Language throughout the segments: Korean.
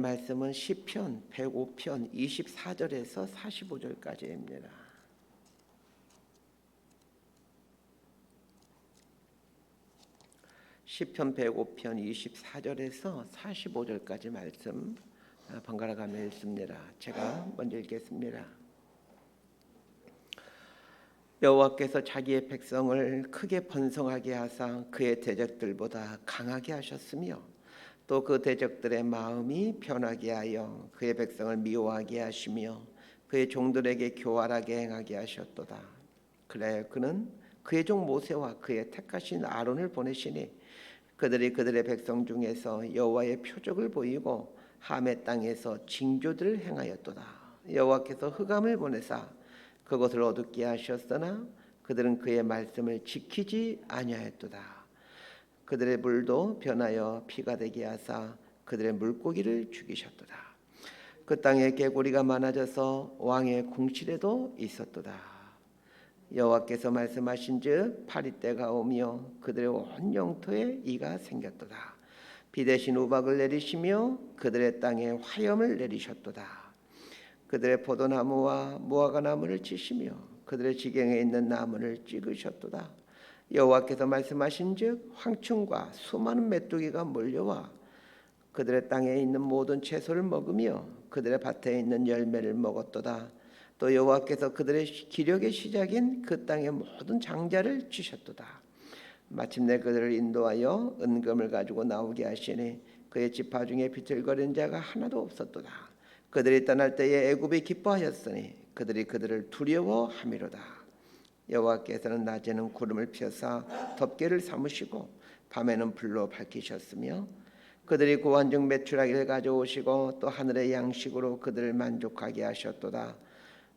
말씀은 시편 105편 24절에서 45절까지입니다. 시편 105편 24절에서 45절까지 말씀 번갈아 가며 읽습니다. 제가 먼저 읽겠습니다. 여호와께서 자기의 백성을 크게 번성하게 하사 그의 대적들보다 강하게 하셨으며 또 그 대적들의 마음이 변하게 하여 그의 백성을 미워하게 하시며 그의 종들에게 교활하게 행하게 하셨도다. 그래 그는 그의 종 모세와 그의 택하신 아론을 보내시니 그들이 그들의 백성 중에서 여호와의 표적을 보이고 함의 땅에서 징조들을 행하였도다. 여호와께서 흑암을 보내사 그것을 어둡게 하셨으나 그들은 그의 말씀을 지키지 아니하였도다. 그들의 물도 변하여 피가 되게 하사 그들의 물고기를 죽이셨도다. 그 땅에 개구리가 많아져서 왕의 궁실에도 있었도다. 여호와께서 말씀하신즉 파리때가 오며 그들의 온 영토에 이가 생겼도다. 비 대신 우박을 내리시며 그들의 땅에 화염을 내리셨도다. 그들의 포도나무와 무화과나무를 치시며 그들의 지경에 있는 나무를 찍으셨도다. 여호와께서 말씀하신즉 황충과 수많은 메뚜기가 몰려와 그들의 땅에 있는 모든 채소를 먹으며 그들의 밭에 있는 열매를 먹었도다. 또 여호와께서 그들의 기력의 시작인 그 땅의 모든 장자를 치셨도다. 마침내 그들을 인도하여 은금을 가지고 나오게 하시니 그의 지파 중에 비틀거리는 자가 하나도 없었도다. 그들이 떠날 때에 애굽이 기뻐하였으니 그들이 그들을 두려워함이로다. 여호와께서는 낮에는 구름을 펴사 덮개를 삼으시고 밤에는 불로 밝히셨으며 그들이 고한 중 메추라기를 가져오시고 또 하늘의 양식으로 그들을 만족하게 하셨도다.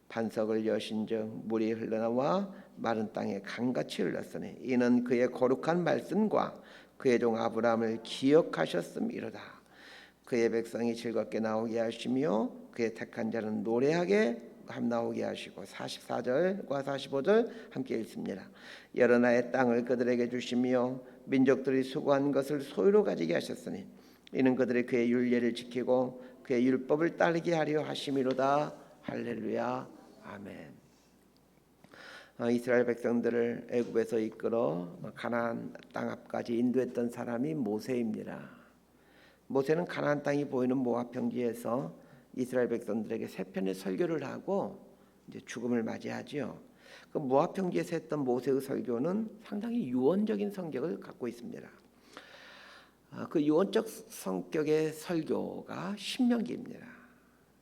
반석을 여신즉 물이 흘러나와 마른 땅에 강같이 흘렀으니 이는 그의 거룩한 말씀과 그의 종 아브라함을 기억하셨음이로다. 그의 백성이 즐겁게 나오게 하시며 그의 택한 자는 노래하게 나오게 하시고 44절과 45절 함께 읽습니다. 여러 나라의 땅을 그들에게 주시며 민족들이 수고한 것을 소유로 가지게 하셨으니 이는 그들이 그의 율례를 지키고 그의 율법을 따르게 하려 하심이로다. 할렐루야 아멘. 이스라엘 백성들을 애굽에서 이끌어 가나안 땅 앞까지 인도했던 사람이 모세입니다. 모세는 가나안 땅이 보이는 모압 평지에서 이스라엘 백성들에게 세 편의 설교를 하고 이제 죽음을 맞이하지요. 그 모압 평지에서 했던 모세의 설교는 상당히 유언적인 성격을 갖고 있습니다. 그 유언적 성격의 설교가 신명기입니다.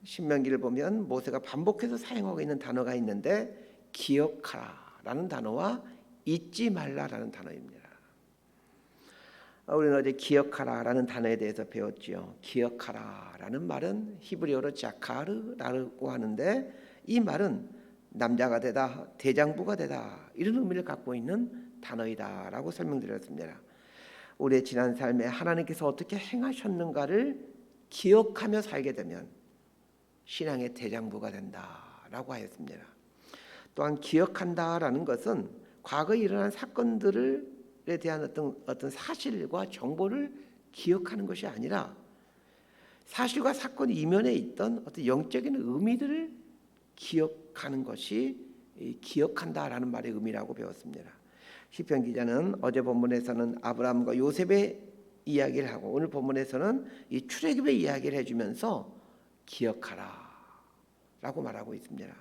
신명기를 보면 모세가 반복해서 사용하고 있는 단어가 있는데 기억하라라는 단어와 잊지 말라라는 단어입니다. 우리는 어제 기억하라라는 단어에 대해서 배웠지요. 기억하라라는 말은 히브리어로 자카르라고 하는데 이 말은 남자가 되다, 대장부가 되다 이런 의미를 갖고 있는 단어이다라고 설명드렸습니다. 우리의 지난 삶에 하나님께서 어떻게 행하셨는가를 기억하며 살게 되면 신앙의 대장부가 된다라고 하였습니다. 또한 기억한다라는 것은 과거에 일어난 사건들을 에 대한 어떤 사실과 정보를 기억하는 것이 아니라 사실과 사건 이면에 있던 어떤 영적인 의미들을 기억하는 것이 기억한다라는 말의 의미라고 배웠습니다. 시편 기자는 어제 본문에서는 아브라함과 요셉의 이야기를 하고 오늘 본문에서는 이 출애굽의 이야기를 해주면서 기억하라라고 말하고 있습니다.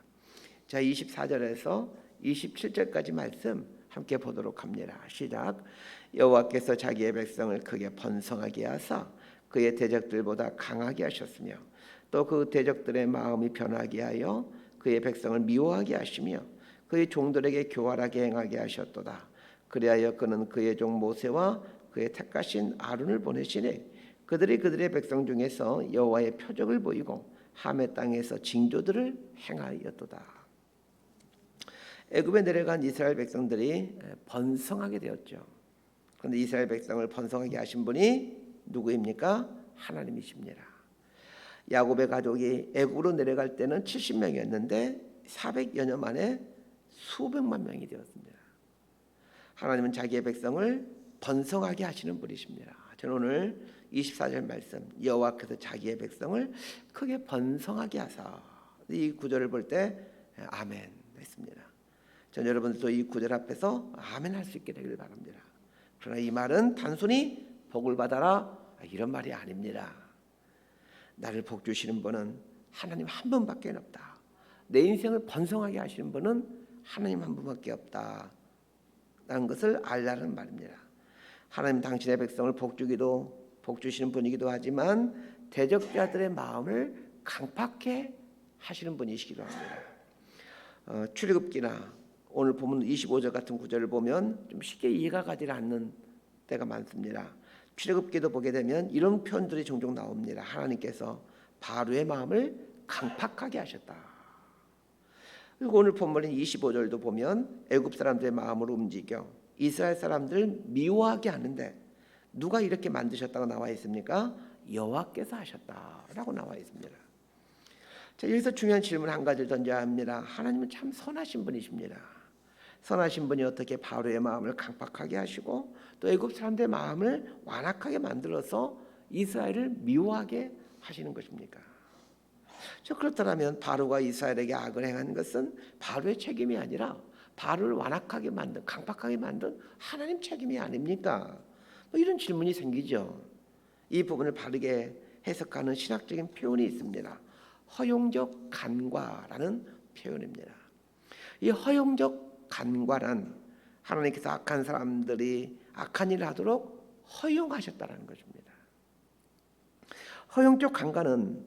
자, 24절에서 27절까지 말씀 함께 보도록 합니다. 시작. 여호와께서 자기의 백성을 크게 번성하게 하사 그의 대적들보다 강하게 하셨으며 또 그 대적들의 마음이 변하게 하여 그의 백성을 미워하게 하시며 그의 종들에게 교활하게 행하게 하셨도다. 그리하여 그는 그의 종 모세와 그의 택하신 아론을 보내시니 그들이 그들의 백성 중에서 여호와의 표적을 보이고 함의 땅에서 징조들을 행하였도다. 애굽에 내려간 이스라엘 백성들이 번성하게 되었죠. 그런데 이스라엘 백성을 번성하게 하신 분이 누구입니까? 하나님이십니다. 야곱의 가족이 애굽으로 내려갈 때는 70명이었는데 400여 년 만에 수백만 명이 되었습니다. 하나님은 자기의 백성을 번성하게 하시는 분이십니다. 저는 오늘 24절 말씀 여호와께서 자기의 백성을 크게 번성하게 하사, 이 구절을 볼 때 아멘 했습니다. 전 여러분들도 이 구절 앞에서 아멘 할 수 있게 되길 바랍니다. 그러나 이 말은 단순히 복을 받아라 이런 말이 아닙니다. 나를 복 주시는 분은 하나님 한 분밖에 없다. 내 인생을 번성하게 하시는 분은 하나님 한 분밖에 없다 라는 것을 알라는 말입니다. 하나님 당신의 백성을 복 주시는 분이기도 하지만 대적자들의 마음을 강팍해 하시는 분이시기도 합니다. 출애굽기나 오늘 보면 25절 같은 구절을 보면 좀 쉽게 이해가 가지 않는 때가 많습니다. 출애굽기도 보게 되면 이런 표현들이 종종 나옵니다. 하나님께서 바로의 마음을 강팍하게 하셨다. 그리고 오늘 본문인 25절도 보면 애굽 사람들의 마음으로 움직여 이스라엘 사람들을 미워하게 하는데 누가 이렇게 만드셨다고 나와 있습니까? 여호와께서 하셨다라고 나와 있습니다. 자, 여기서 중요한 질문 한 가지를 던져야 합니다. 하나님은 참 선하신 분이십니다. 선하신 분이 어떻게 바로의 마음을 강팍하게 하시고 또 애굽 사람들의 마음을 완악하게 만들어서 이스라엘을 미워하게 하시는 것입니까? 그렇다면 바로가 이스라엘에게 악을 행한 것은 바로의 책임이 아니라 바로를 완악하게 만든, 강팍하게 만든 하나님 책임이 아닙니까? 이런 질문이 생기죠. 이 부분을 바르게 해석하는 신학적인 표현이 있습니다. 허용적 간과라는 표현입니다. 이 허용적 간과란 하나님께서 악한 사람들이 악한 일을 하도록 허용하셨다는 것입니다. 허용적 간과는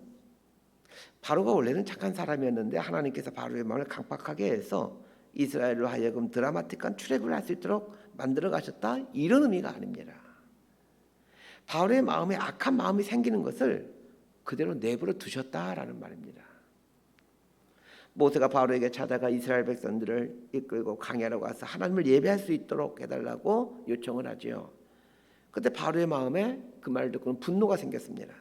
바로가 원래는 착한 사람이었는데 하나님께서 바로의 마음을 강팍하게 해서 이스라엘로 하여금 드라마틱한 출애굽을 할 수 있도록 만들어 가셨다, 이런 의미가 아닙니다. 바로의 마음에 악한 마음이 생기는 것을 그대로 내버려 두셨다라는 말입니다. 모세가 바로에게 찾아가 이스라엘 백성들을 이끌고 광야로 가서 하나님을 예배할 수 있도록 해달라고 요청을 하지요. 그때 바로의 마음에 그 말을 듣고는 분노가 생겼습니다.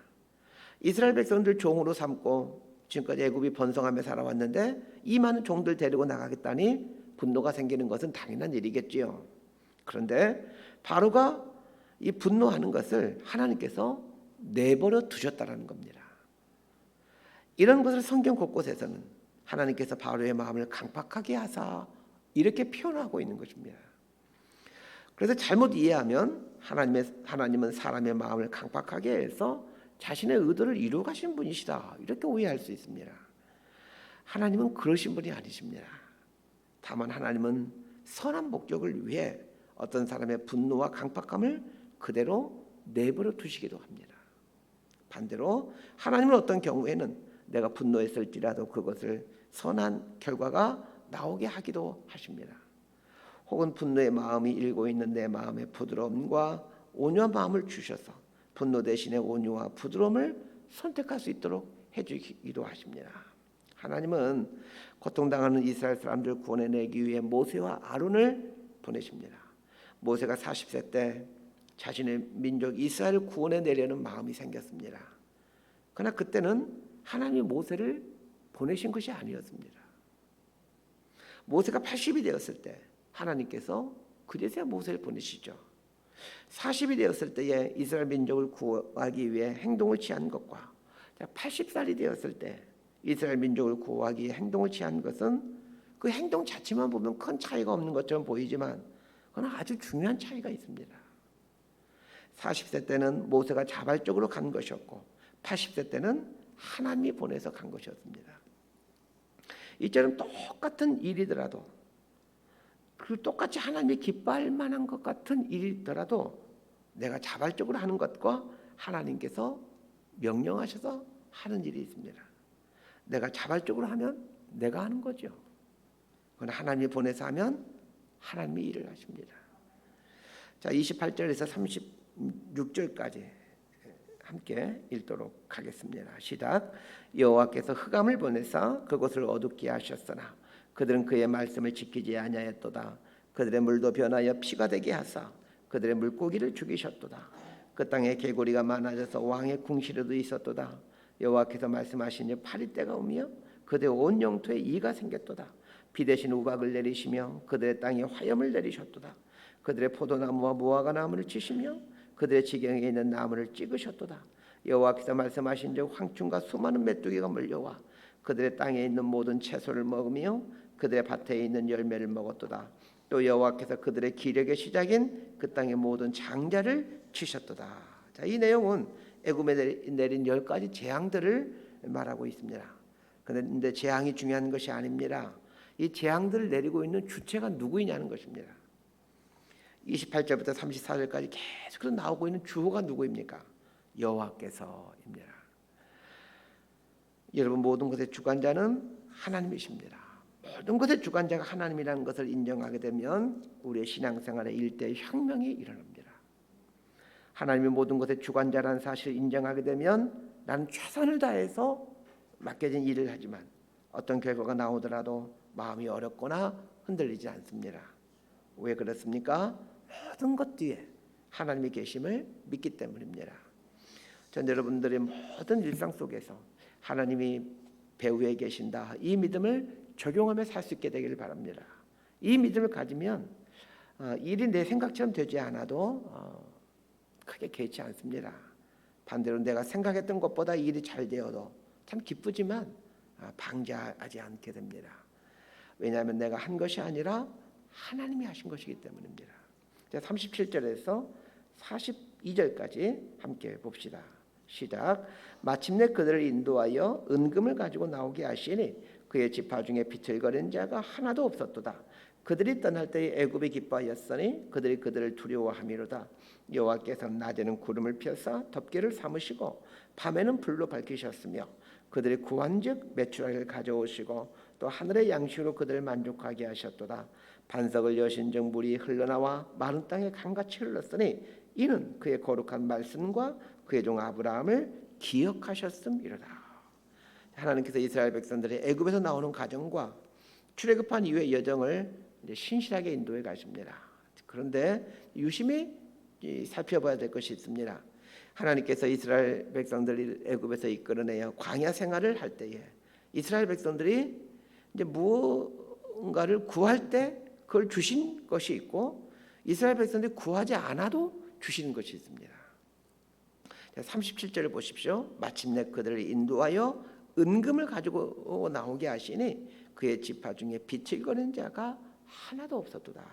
이스라엘 백성들 종으로 삼고 지금까지 애굽이 번성하며 살아왔는데 이 많은 종들 데리고 나가겠다니 분노가 생기는 것은 당연한 일이겠지요. 그런데 바로가 이 분노하는 것을 하나님께서 내버려 두셨다는 겁니다. 이런 것을 성경 곳곳에서는 하나님께서 바로의 마음을 강팍하게 하사 이렇게 표현하고 있는 것입니다. 그래서 잘못 이해하면 하나님은 사람의 마음을 강팍하게 해서 자신의 의도를 이루어 가신 분이시다, 이렇게 오해할 수 있습니다. 하나님은 그러신 분이 아니십니다. 다만 하나님은 선한 목적을 위해 어떤 사람의 분노와 강팍함을 그대로 내버려 두시기도 합니다. 반대로 하나님은 어떤 경우에는 내가 분노했을지라도 그것을 선한 결과가 나오게 하기도 하십니다. 혹은 분노의 마음이 일고 있는 내 마음의 부드러움과 온유한 마음을 주셔서 분노 대신에 온유와 부드러움을 선택할 수 있도록 해주기도 하십니다. 하나님은 고통당하는 이스라엘 사람들을 구원해내기 위해 모세와 아론을 보내십니다. 모세가 40세 때 자신의 민족 이스라엘을 구원해내려는 마음이 생겼습니다. 그러나 그때는 하나님이 모세를 보내신 것이 아니었습니다. 모세가 80이 되었을 때 하나님께서 그제서야 모세를 보내시죠. 40이 되었을 때에 이스라엘 민족을 구하기 위해 행동을 취한 것과 80살이 되었을 때 이스라엘 민족을 구하기 위해 행동을 취한 것은 그 행동 자체만 보면 큰 차이가 없는 것처럼 보이지만 그건 아주 중요한 차이가 있습니다. 40세 때는 모세가 자발적으로 간 것이었고 80세 때는 하나님이 보내서 간 것이었습니다. 이처럼 똑같은 일이더라도 그리고 똑같이 하나님이 기뻐할 만한 것 같은 일이더라도 내가 자발적으로 하는 것과 하나님께서 명령하셔서 하는 일이 있습니다. 내가 자발적으로 하면 내가 하는 거죠. 그러나 하나님이 보내서 하면 하나님이 일을 하십니다. 자, 28절에서 36절까지 함께 읽도록 하겠습니다. 시작. 여호와께서 흑암을 보내사 그곳을 어둡게 하셨으나 그들은 그의 말씀을 지키지 아니하였도다. 그들의 물도 변하여 피가 되게 하사 그들의 물고기를 죽이셨도다. 그 땅에 개구리가 많아져서 왕의 궁시에도 있었도다. 여호와께서 말씀하시니 파리떼가 오며 그들의 온 영토에 이가 생겼도다. 비 대신 우박을 내리시며 그들의 땅에 화염을 내리셨도다. 그들의 포도나무와 무화과 나무를 치시며 그들의 지경에 있는 나무를 찍으셨도다. 여호와께서 말씀하신즉 황충과 수많은 메뚜기가 몰려와 그들의 땅에 있는 모든 채소를 먹으며 그들의 밭에 있는 열매를 먹었도다. 또 여호와께서 그들의 기력의 시작인 그 땅의 모든 장자를 치셨도다. 자, 이 내용은 애굽에 내린 10가지 재앙들을 말하고 있습니다. 그런데 재앙이 중요한 것이 아닙니다. 이 재앙들을 내리고 있는 주체가 누구이냐는 것입니다. 28절부터 34절까지 계속 나오고 있는 주어가 누구입니까? 여호와께서입니다. 여러분, 모든 것의 주관자는 하나님이십니다. 모든 것의 주관자가 하나님이라는 것을 인정하게 되면 우리의 신앙생활에 일대의 혁명이 일어납니다. 하나님이 모든 것의 주관자라는 사실을 인정하게 되면 나는 최선을 다해서 맡겨진 일을 하지만 어떤 결과가 나오더라도 마음이 어렵거나 흔들리지 않습니다. 왜 그렇습니까? 모든 것 뒤에 하나님이 계심을 믿기 때문입니다. 전 여러분들의 모든 일상 속에서 하나님이 배후에 계신다, 이 믿음을 적용하며 살 수 있게 되기를 바랍니다. 이 믿음을 가지면 일이 내 생각처럼 되지 않아도 크게 개의치 않습니다. 반대로 내가 생각했던 것보다 일이 잘 되어도 참 기쁘지만 방자하지 않게 됩니다. 왜냐하면 내가 한 것이 아니라 하나님이 하신 것이기 때문입니다. 37절에서 42절까지 함께 봅시다. 시작. 마침내 그들을 인도하여 은금을 가지고 나오게 하시니 그의 지파 중에 비틀거리는 자가 하나도 없었도다. 그들이 떠날 때에 애굽이 기뻐하였으니 그들이 그들을 두려워함이로다. 여호와께서는 낮에는 구름을 펴사 덮개를 삼으시고 밤에는 불로 밝히셨으며 그들이 구한즉 메추라기를 가져오시고 또 하늘의 양식으로 그들을 만족하게 하셨도다. 반석을 여신즉 물이 흘러나와 마른 땅에 강같이 흘렀으니 이는 그의 거룩한 말씀과 그의 종 아브라함을 기억하셨음이로다. 하나님께서 이스라엘 백성들이 애굽에서 나오는 과정과 출애굽한 이후의 여정을 이제 신실하게 인도해 가십니다. 그런데 유심히 살펴봐야 될 것이 있습니다. 하나님께서 이스라엘 백성들을 애굽에서 이끌어내어 광야 생활을 할 때에 이스라엘 백성들이 이제 무언가를 구할 때 그걸 주신 것이 있고 이스라엘 백성들이 구하지 않아도 주시는 것이 있습니다. 37절을 보십시오. 마침내 그들을 인도하여 은금을 가지고 나오게 하시니 그의 지파 중에 비틀거리는 자가 하나도 없었도다.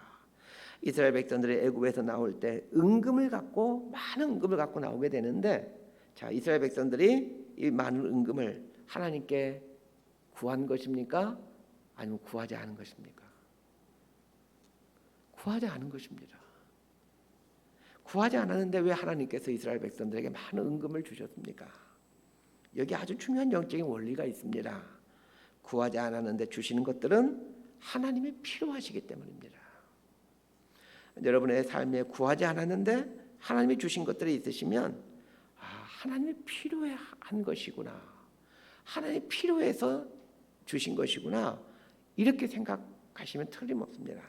이스라엘 백성들이 애굽에서 나올 때 은금을 갖고 많은 은금을 갖고 나오게 되는데, 자, 이스라엘 백성들이 이 많은 은금을 하나님께 구한 것입니까? 아니면 구하지 않은 것입니까? 구하지 않은 것입니다. 구하지 않았는데 왜 하나님께서 이스라엘 백성들에게 많은 은금을 주셨습니까? 여기 아주 중요한 영적인 원리가 있습니다. 구하지 않았는데 주시는 것들은 하나님이 필요하시기 때문입니다. 여러분의 삶에 구하지 않았는데 하나님이 주신 것들이 있으시면 하나님이 필요한 것이구나, 하나님이 필요해서 주신 것이구나, 이렇게 생각하시면 틀림없습니다.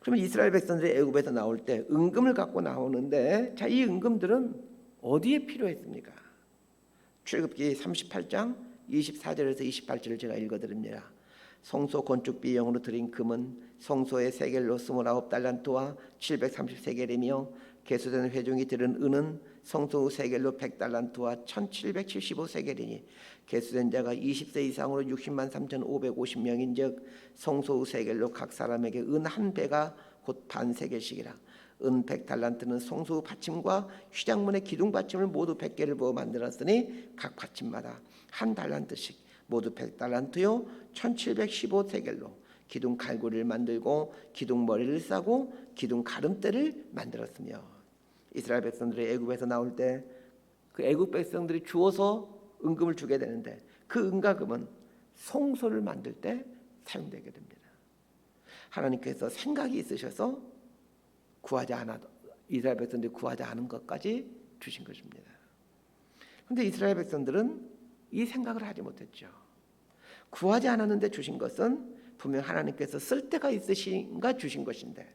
그러면 이스라엘 백성들이 애굽에서 나올 때 은금을 갖고 나오는데, 자, 이 은금들은 어디에 필요했습니까? 출애굽기 38장 24절에서 28절을 제가 읽어드립니다. 성소 건축 비용으로 드린 금은 성소의 세겔로 29달란트와 730세겔이며 개수된 회중이 들은 은은 성소 세겔로 100달란트와 1775세겔이니 개수된 자가 20세 이상으로 60만 3,550명인즉 성소 세겔로 각 사람에게 은 한 배가 곧 반 세겔씩이라. 은 100달란트는 성소 받침과 휘장문의 기둥 받침을 모두 100개를 부어 만들었으니 각 받침마다 한 달란트씩 모두 100달란트요 1715세겔로 기둥 갈고리를 만들고 기둥 머리를 싸고 기둥 가름대를 만들었으며, 이스라엘 백성들이 애굽에서 나올 때 그 애굽 백성들이 주어서 은금을 주게 되는데 그 은과금은 성소를 만들 때 사용되게 됩니다. 하나님께서 생각이 있으셔서 구하지 않아도 이스라엘 백성들이 구하지 않은 것까지 주신 것입니다. 그런데 이스라엘 백성들은 이 생각을 하지 못했죠. 구하지 않았는데 주신 것은 분명 하나님께서 쓸 데가 있으신가 주신 것인데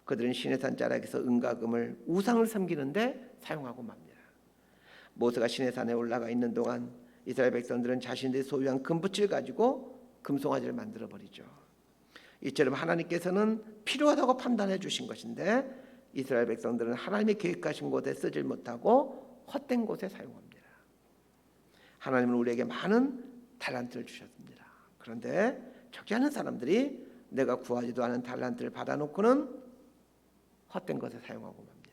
그들은 시내산 자락에서 은과금을 우상을 섬기는데 사용하고 맙니다. 모세가 시내산에 올라가 있는 동안 이스라엘 백성들은 자신들이 소유한 금붙을 가지고 금송아지를 만들어 버리죠. 이처럼 하나님께서는 필요하다고 판단해 주신 것인데 이스라엘 백성들은 하나님의 계획하신 곳에 쓰질 못하고 헛된 곳에 사용합니다. 하나님은 우리에게 많은 달란트를 주셨습니다. 그런데 적지 않은 사람들이 내가 구하지도 않은 달란트를 받아놓고는 헛된 것에 사용하고 맙니다.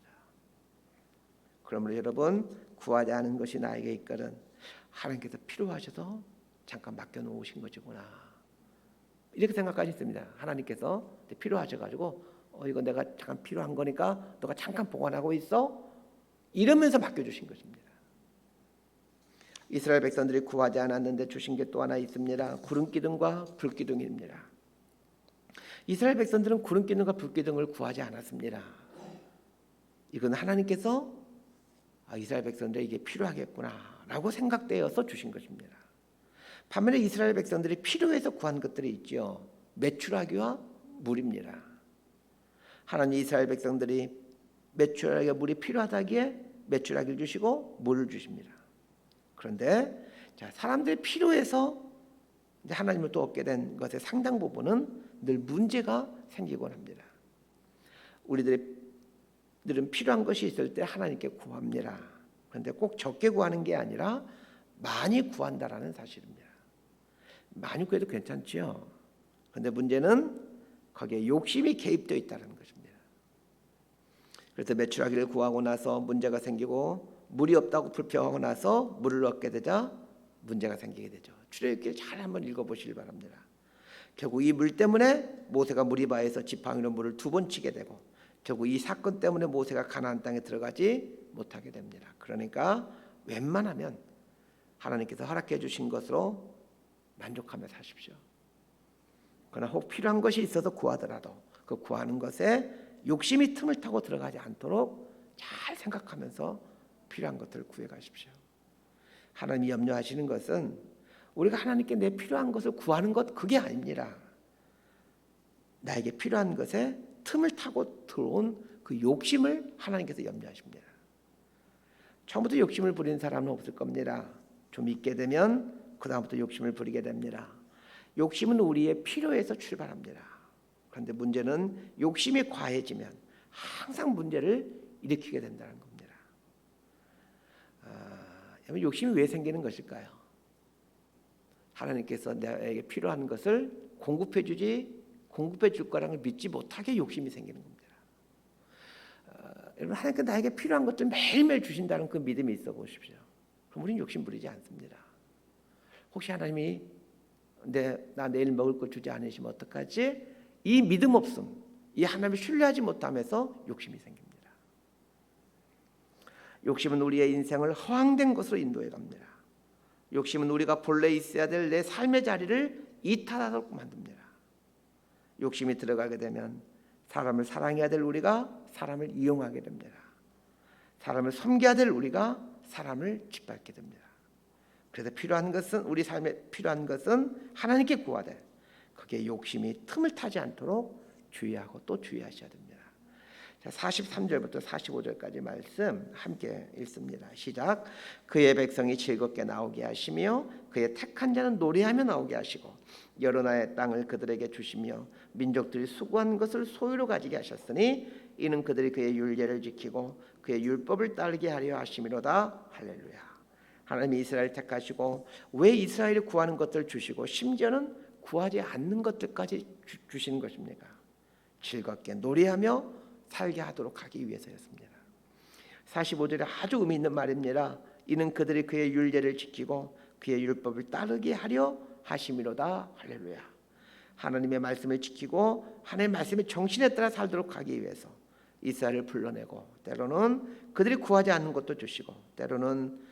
그러므로 여러분, 구하지 않은 것이 나에게 있거든 하나님께서 필요하셔서 잠깐 맡겨놓으신 것이구나, 이렇게 생각하셨습니다. 하나님께서 필요하셔가지고 이거 내가 잠깐 필요한 거니까 너가 잠깐 보관하고 있어, 이러면서 맡겨주신 것입니다. 이스라엘 백성들이 구하지 않았는데 주신 게 또 하나 있습니다. 구름기둥과 불기둥입니다. 이스라엘 백성들은 구름기둥과 불기둥을 구하지 않았습니다. 이건 하나님께서 이스라엘 백성들이 이게 필요하겠구나라고 생각되어서 주신 것입니다. 반면에 이스라엘 백성들이 필요해서 구한 것들이 있죠. 메추라기와 물입니다. 하나님 이스라엘 백성들이 메추라기와 물이 필요하다기에 메추라기를 주시고 물을 주십니다. 그런데 사람들이 필요해서 하나님을 또 얻게 된 것의 상당 부분은 늘 문제가 생기곤 합니다. 우리들은 필요한 것이 있을 때 하나님께 구합니다. 그런데 꼭 적게 구하는 게 아니라 많이 구한다라는 사실입니다. 많이 구해도 괜찮죠. 그런데 문제는 거기에 욕심이 개입되어 있다는 것입니다. 그래서 메추라기를 구하고 나서 문제가 생기고 물이 없다고 불평하고 나서 물을 얻게 되자 문제가 생기게 되죠. 출애굽기를 잘 한번 읽어보시길 바랍니다. 결국 이 물 때문에 모세가 무리바에서 지팡이로 물을 2번 치게 되고 결국 이 사건 때문에 모세가 가나안 땅에 들어가지 못하게 됩니다. 그러니까 웬만하면 하나님께서 허락해 주신 것으로 만족하며 사십시오. 그러나 혹 필요한 것이 있어서 구하더라도 그 구하는 것에 욕심이 틈을 타고 들어가지 않도록 잘 생각하면서 필요한 것들을 구해 가십시오. 하나님이 염려하시는 것은 우리가 하나님께 내 필요한 것을 구하는 것, 그게 아닙니다. 나에게 필요한 것에 틈을 타고 들어온 그 욕심을 하나님께서 염려하십니다. 처음부터 욕심을 부리는 사람은 없을 겁니다. 좀 있게 되면 그 다음부터 욕심을 부리게 됩니다. 욕심은 우리의 필요에서 출발합니다. 그런데 문제는 욕심이 과해지면 항상 문제를 일으키게 된다는 겁니다. 욕심이 왜 생기는 것일까요? 하나님께서 나에게 필요한 것을 공급해 줄 거라는 걸 믿지 못하게 욕심이 생기는 겁니다. 여러분, 하나님께서 나에게 필요한 것들 매일매일 주신다는 그 믿음이 있어 보십시오. 그럼 우리는 욕심 부리지 않습니다. 혹시 하나님이 나 내일 먹을 거 주지 않으시면 어떡하지? 이 믿음 없음, 이 하나님을 신뢰하지 못하면서 욕심이 생깁니다. 욕심은 우리의 인생을 허황된 것으로 인도해 갑니다. 욕심은 우리가 본래 있어야 될 내 삶의 자리를 이탈하도록 만듭니다. 욕심이 들어가게 되면 사람을 사랑해야 될 우리가 사람을 이용하게 됩니다. 사람을 섬겨야 될 우리가 사람을 짓밟게 됩니다. 그래서 필요한 것은, 우리 삶에 필요한 것은 하나님께 구하되 거기에 욕심이 틈을 타지 않도록 주의하고 또 주의하셔야 됩니다. 43절부터 45절까지 말씀 함께 읽습니다. 시작. 그의 백성이 즐겁게 나오게 하시며 그의 택한 자는 노래하며 나오게 하시고 여러 나라의 땅을 그들에게 주시며 민족들이 수고한 것을 소유로 가지게 하셨으니 이는 그들이 그의 율례를 지키고 그의 율법을 따르게 하려 하심이로다. 할렐루야. 하나님이 이스라엘을 택하시고 왜 이스라엘이 구하는 것들을 주시고 심지어는 구하지 않는 것들까지 주시는 것입니까? 즐겁게 노래하며 살게 하도록 하기 위해서였습니다. 45절에 아주 의미 있는 말입니다. 이는 그들이 그의 율례를 지키고 그의 율법을 따르게 하려 하심이로다. 할렐루야. 하나님의 말씀을 지키고 하나님의 말씀의 정신에 따라 살도록 하기 위해서 이스라엘을 불러내고 때로는 그들이 구하지 않는 것도 주시고 때로는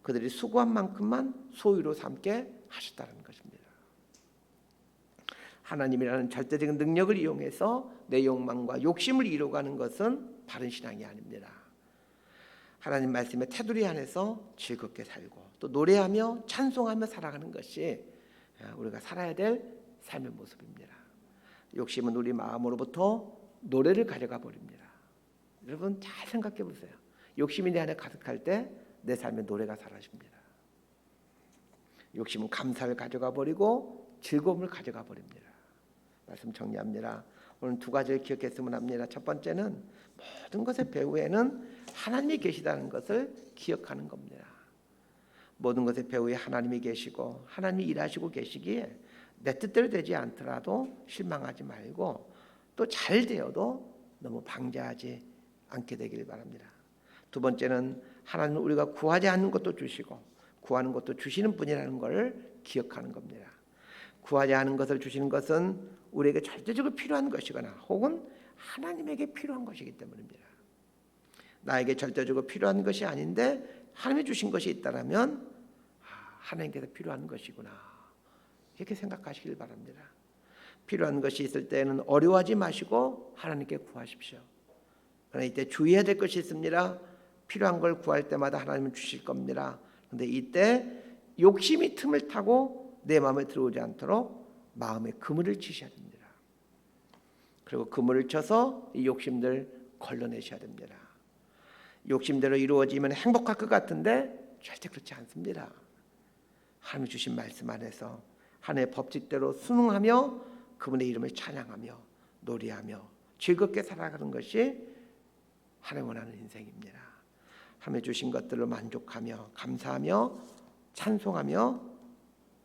그들이 수고한 만큼만 소유로 삼게 하셨다는 것입니다. 하나님이라는 절대적인 능력을 이용해서 내 욕망과 욕심을 이루어가는 것은 바른 신앙이 아닙니다. 하나님 말씀의 테두리 안에서 즐겁게 살고 또 노래하며 찬송하며 살아가는 것이 우리가 살아야 될 삶의 모습입니다. 욕심은 우리 마음으로부터 노래를 가져가 버립니다. 여러분 잘 생각해 보세요. 욕심이 내 안에 가득할 때 내 삶의 노래가 사라집니다. 욕심은 감사를 가져가 버리고 즐거움을 가져가 버립니다. 말씀 정리합니다. 오늘 두 가지를 기억했으면 합니다. 첫 번째는 모든 것의 배후에는 하나님이 계시다는 것을 기억하는 겁니다. 모든 것의 배후에 하나님이 계시고 하나님이 일하시고 계시기에 내 뜻대로 되지 않더라도 실망하지 말고 또 잘 되어도 너무 방자하지 않게 되길 바랍니다. 두 번째는 하나님은 우리가 구하지 않는 것도 주시고 구하는 것도 주시는 분이라는 것을 기억하는 겁니다. 구하지 않은 것을 주시는 것은 우리에게 절대적으로 필요한 것이거나 혹은 하나님에게 필요한 것이기 때문입니다. 나에게 절대적으로 필요한 것이 아닌데 하나님이 주신 것이 있다면 하나님께서 필요한 것이구나 이렇게 생각하시길 바랍니다. 필요한 것이 있을 때는 어려워하지 마시고 하나님께 구하십시오. 그러나 이때 주의해야 될 것이 있습니다. 필요한 걸 구할 때마다 하나님은 주실 겁니다. 그런데 이때 욕심이 틈을 타고 내 마음에 들어오지 않도록 마음에 그물을 치셔야 됩니다. 그리고 그물을 쳐서 이 욕심들 걸러내셔야 됩니다. 욕심대로 이루어지면 행복할 것 같은데 절대 그렇지 않습니다. 하나님 주신 말씀 안에서 하나님의 법칙대로 순응하며 그분의 이름을 찬양하며 노래하며 즐겁게 살아가는 것이 하나님 원하는 인생입니다. 하나님 주신 것들로 만족하며 감사하며 찬송하며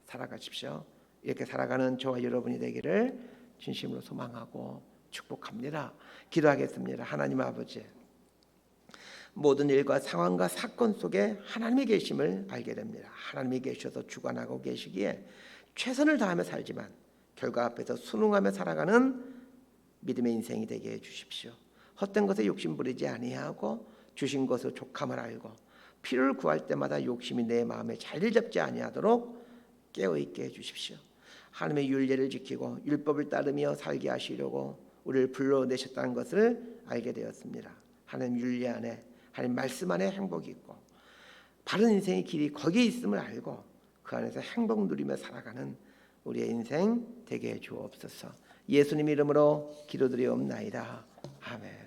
살아가십시오. 이렇게 살아가는 저와 여러분이 되기를 진심으로 소망하고 축복합니다. 기도하겠습니다. 하나님 아버지, 모든 일과 상황과 사건 속에 하나님이 계심을 알게 됩니다. 하나님이 계셔서 주관하고 계시기에 최선을 다하며 살지만 결과 앞에서 순응하며 살아가는 믿음의 인생이 되게 해주십시오. 헛된 것에 욕심 부리지 아니하고 주신 것을 족함을 알고 필요를 구할 때마다 욕심이 내 마음에 자리를 잡지 아니하도록 깨어있게 해주십시오. 하나님의 율례를 지키고 율법을 따르며 살게 하시려고 우리를 불러내셨다는 것을 알게 되었습니다. 하나님 율례 안에 하나님 말씀 안에 행복이 있고 바른 인생의 길이 거기에 있음을 알고 그 안에서 행복 누리며 살아가는 우리의 인생 되게 해 주옵소서. 예수님 이름으로 기도드리옵나이다. 아멘.